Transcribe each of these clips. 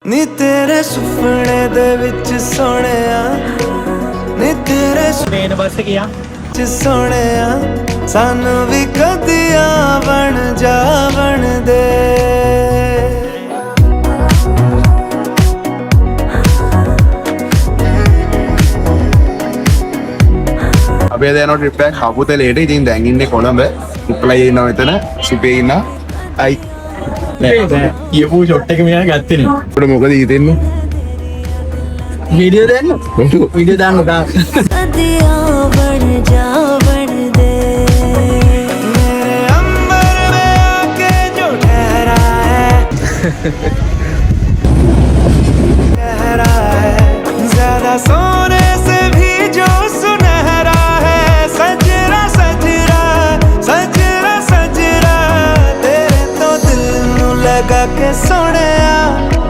नी तेरे सुपने दे विच सोहणिया नी तेरे main bus गया च सोहणिया सानू भी कदिया बन जावन दे අපි අද යනවා ට්‍රිප් එකක් හපුතලේට. ඉතින් දැන් ඉන්නේ කොළඹ. රිප්ලයි ඉන්නවා මෙතන. සුපේ ඉන්න. අයි. කියපු ෂොට් එක මෙයා ගත්තේ නේ. අපිට මොකද හිතෙන්නේ? වීඩියෝ දාන්න. වීඩියෝ දාන්න ගා. दिया बन जावन दे मेरे अंबर में आके जो ठहरा है ठहरा है ज्यादा सोने से भी जो सुनहरा है सजरा सजरा सजरा सजरा तेरे तो दिल नू लगा के सोहणिया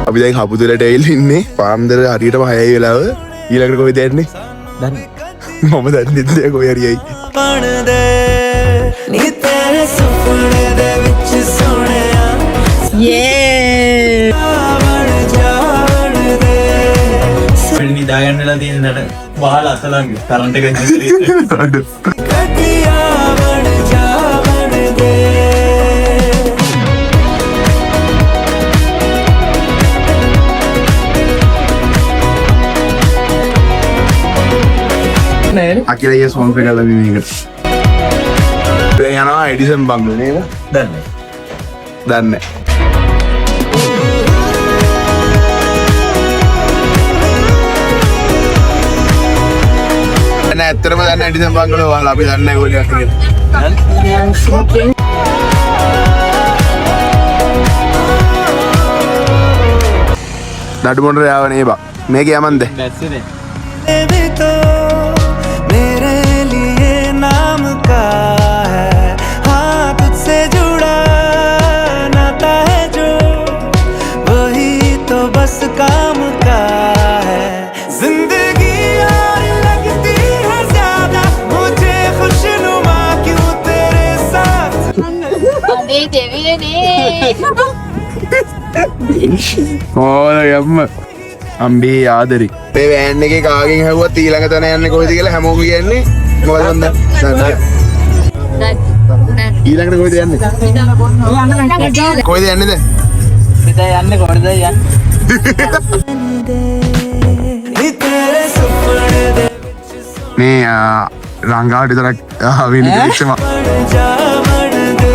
අපි දැන් හපුතලට ඇවිල්ලා ඉන්නේ. පාන්දර හරියටම 6යි වෙලාව. ඊළඟට කොහෙද යන්නේ? දන්නේ. මම දන්නේ නැහැ කොහේ හරි යයි. बन दे नी तेरे सुपने दे विच सोहणिया යේ बन जावन दे වෙන්නේ දාගන්නලා තියෙන නට වහල අසලංග කරන්ට් එක ඉන්නේ. कदिया बन जावन दे නෑ අකිල ඊයේ සෝන් එක ගලවි මේකට. දැන් යනවා එඩිසන් බංගලෝ නේද? දන්නේ. දන්නේ. නෑ ඇත්තටම දන්නේ එඩිසන් බංගලෝ වහලා අපි දන්නේ නැහැ ගෝලියක් කියලා. නඩු මොණ්ඩේ ආවනේ බා. මේක යමන්ද? දැස්සේ भी तो मेरे लिए नाम का है हाँ तुझसे जुड़ा नाता है जो वही तो बस काम का है जिंदगी और लगती है ज्यादा मुझे खुशनुमा क्यों तेरे साथ අනේ දෙවියනේ ඕන යම්ම අම්බේ ආදරි. මේ වෑන් එකේ කාගෙන් හැවුවත් ඊළඟ තැන යන්නේ කොහෙද කියලා හැමෝම කියන්නේ. මොකද මන් දන්නේ. ඊළඟට කොහෙද යන්නේ? කොහෙද යන්නේ දැන්? පිටේ යන්නේ කොහෙද යන්නේ? नी तेरे सुपने दे මේ රංගාවට විතරක් වෙන්නේ ඉච්චම. बन जावन दे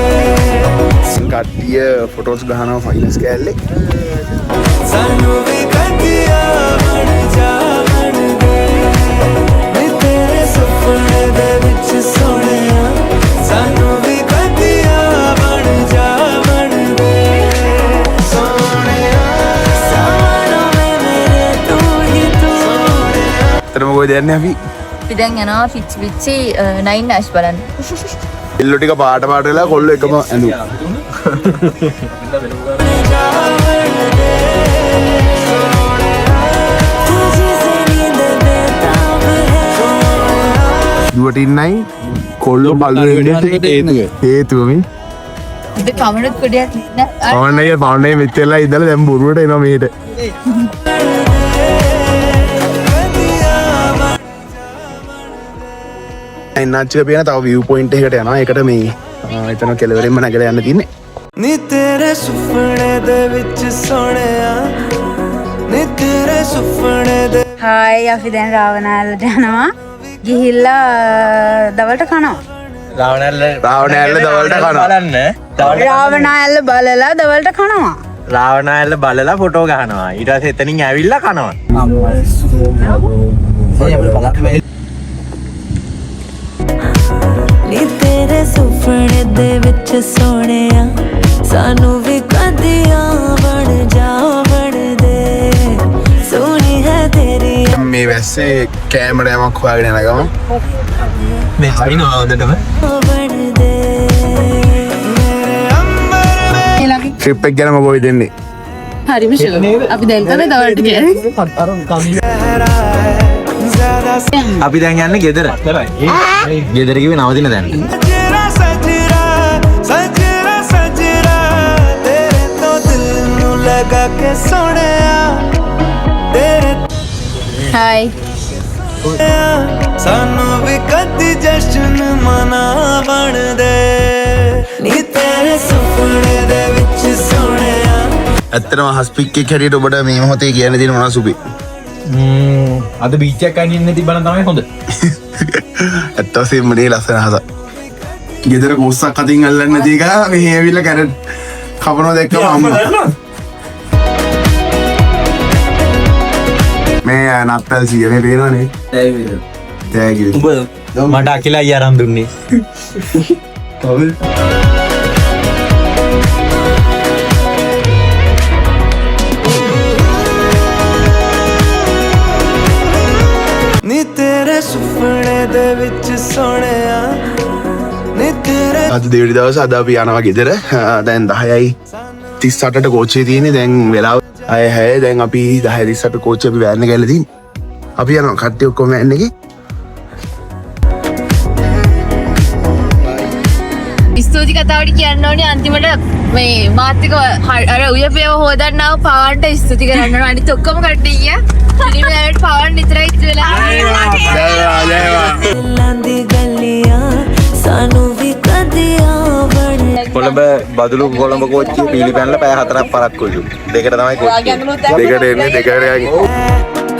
කට්ටිය ෆොටෝස් ගහනවා ෆයිනස් කෑල්ලේ. सानू भी कदिया बन जावन दे नी तेरे सुपने दे विच सोहणिया सानू भी कदिया बन जावन दे सोहणिया सपनों में मेरे तू ही तू ඇත්තටම කොහෙද යන්නේ අපි? අපි දැන් යනවා පිච්චි පිච්චි 9 ඇෂ් බලන්න. එල්ලෝ ටික පාට පාට වෙලා කොල්ලෝ එකම ඇඳුම්. जावन दे तुझे से नींद बेताब है දුවට ඉන්නයි කොල්ලෝ බලු වෙන්නේ හේතුව මේ. ඉත කමනත් කොඩයක් නෑ. පවන්නයි පවන්නයි මෙච්චරලා ඉඳලා දැන් බොරුවට එනවා මෙහෙට. එන්නච්ච පියන තව view point එකකට යනවා. ඒකට මේ එතන කෙළවරෙන්ම නැගලා යන්න තියෙන්නේ. नी तेरे सुपने दे विच सोहणिया नी तेरे सुपने दे හායි අපි දැන් රාවණාලට යනවා. ගිහිල්ලා දවල්ට කනවා. රාවණැල්ල රාවණැල්ල දවල්ට කනවා. බලන්න. රාවණාලට බලලා දවල්ට කනවා. රාවණැල්ල බලලා ෆොටෝ ගහනවා. ඊට පස්සේ එතනින් ඇවිල්ලා කනවා. नी तेरे सुपने दे विच सोहणिया सानू भी कदिया बन जावन दे सोनी है तेरी මේ වැස්සේ කැමරා යමක් හොයාගෙන යන ගමන් මේ හරිනවා හොඳටම. बन दे मेरे अंबर में ට්‍රිප් එක ගැන මොකෝ හිතන්නේ? හරිම ෂෝ. අපි දැන් තමයි දවල්ට ගියේ. ठहरा है ज्यादा අපි දැන් යන්නේ ගෙදර. ගෙදර කිව්වේ නවතින දැන්. सजरा सजरा सजरा सजरा तेरे तो दिल नू लगा के सोहणिया हाय सानू भी कदी जश्न मनावण दे नी तेरे सुपने दे विच सोहणिया ඇත්තටම හස්පික් එක හැටියට ඔබට මේ මොහොතේ කියන්න තියෙන මොනවා සුපි? අද බීච් එකක් ගන්න ඉන්න තිබ්බනම් තමයි හොඳ. ඇත්ත වශයෙන්ම නේ ලස්සන අහස. ගෙදර කොස්සක් අතින් අල්ලන්නේ නැති එක මෙහෙ ඇවිල්ලා කැරට් කපනවා දැක්කම අම්මා. මේ නත්තල් සිය මේ පේනවනේ. තෑගි. මට අකිලා අයියා අරන් දුන්නේ. नी तेरे सुपने दे विच सोहणिया नी तेरे අද දෙවනි දවසේ අද අපි යනවා ගෙදර. දැන් 10:38ට කෝච්චියේ තියෙන්නේ. දැන් වෙලාව 6:06. දැන් අපි 10:38 කෝච්චිය අපි වෑන් එක ගිහලා තියෙන්නේ. අපි යනවා කට්ටිය ඔක්කොම වෑන් එකේ. ස්තුති කතාවට කියන්න ඕනේ අන්තිමට මේ මාත්‍රික අර උයපේව හොදන්නව පවන්ට ස්තුති කරන්න ඕනේ අනිත් ඔක්කොම කට්ටිය ගියා. ඉතින් මේකට පවන් විතරයි ඉතුරු වෙලා. लंदी गलियां सानू भी कदियां बन කොළඹ බදුලු කොළඹ කෝච්චිය පිළිපැනලා පැය 4ක් පරක් කොල්ලු. දෙකට තමයි කෝච්චිය. දෙකට එන්නේ දෙකට යන්නේ.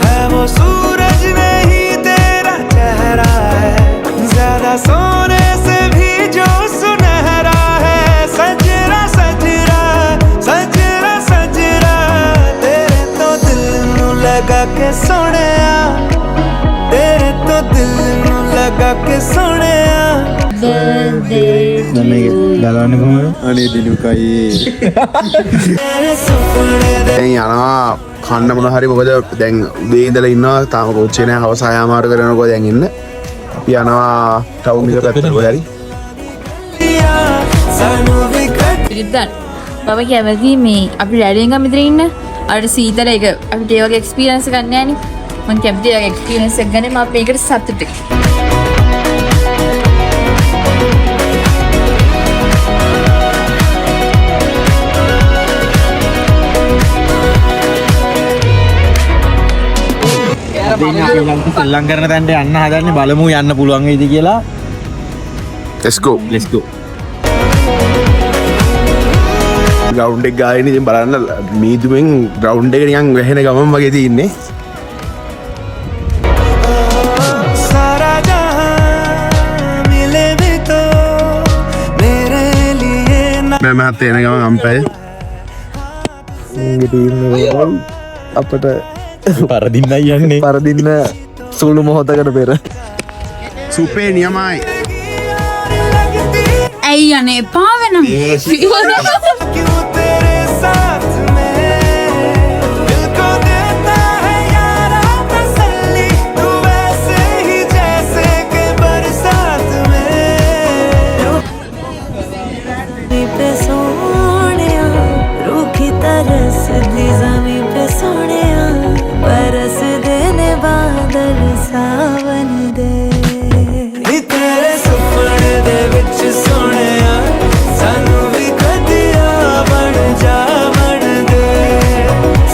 है वो सूरज नहीं तेरा चेहरा है ज्यादा सोने से भी जो सुनहरा है सजरा सजरा सजरा सजरा तेरे तो दिल नू लगा के सोहणिया तेरे तो दिल नू लगा के सोहणिया ගලවන්නේ කොහමද? අනේ දිනුකයි. तेरे सुपने दे දැන් යනවා කන්න මොන හරි මොකද දැන් උදේ ඉඳලා ඉන්නවා තාම කෝච්චිය නෑ හවස 6 මාර කරනකොට දැන් ඉන්න අපි යනවා ටවුන් එක පැත්තට කොහේ හරි सानू भी कट ඉතින් මම කැමති මේ අපි රැලියෙන් ගම ඉතින් ඉන්න අර සීතල එක අපිට ඒ වගේ එක්ස්පීරියන්ස් එකක් නැහැ නේ. මම කැමති ඒ වගේ එක්ස්පීරියන්ස් එකක් ගන්න මම මේකට සතුටුයි. සෙල්ලම් කරන තැනට යන්න හදන්නේ බලමු යන්න පුළුවන් වේද කියලා. let's go let's go. Ground එක ගානේ ඉතින් බලන්න මීදුමෙන් ග්‍රවුන්ඩ් එක නිකන් වැහෙන ගමන් වගේ තියෙන්නේ सारा जहां मिले भी तो मेरे लिए ना මම මහත් එන ගමන් අම්පයි අපට පරදින්නයි යන්නේ. පරදින්න සුළු මොහොතකට පෙර සුපේ නියමයි ඇයි යන්නේ එපා වෙනවා क्यों तेरे साथ में दिल को देता है यारा तसल्ली तू वैसे ही जैसे के बरसात में पे सोहणिया रूखी तरस दी जमीन पे सोहणिया बरस देने बादल सा